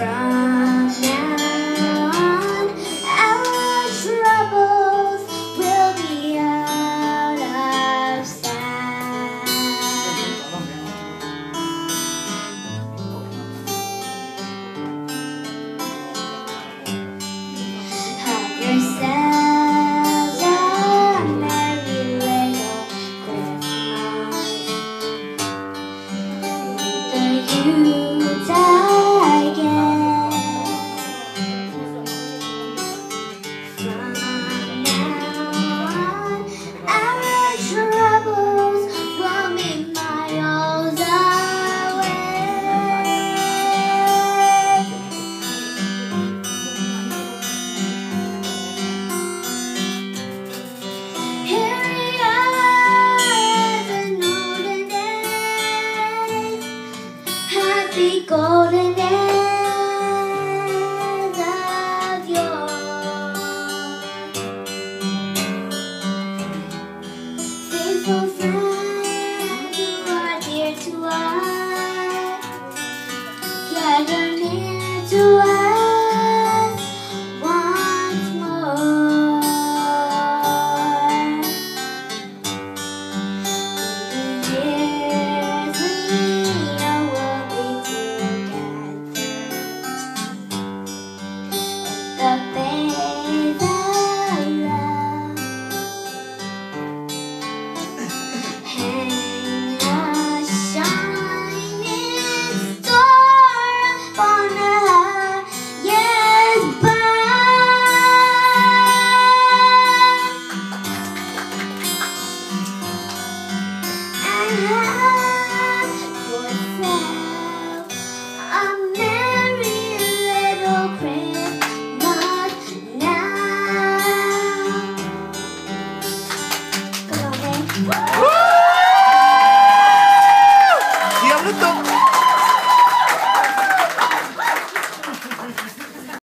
From now on, our troubles will be out of sight. Have yourselves a merry little Christmas. The Yuletide gale. From now on, our troubles will be miles away. Here we are, the olden days, happy golden days of yore. Faithful friends who are dear to us, gather near to us once more. The years we will be together. The faith of love. Hang a shining star upon a year's bar. And have yourself a merry little Christmas now. Come on, babe.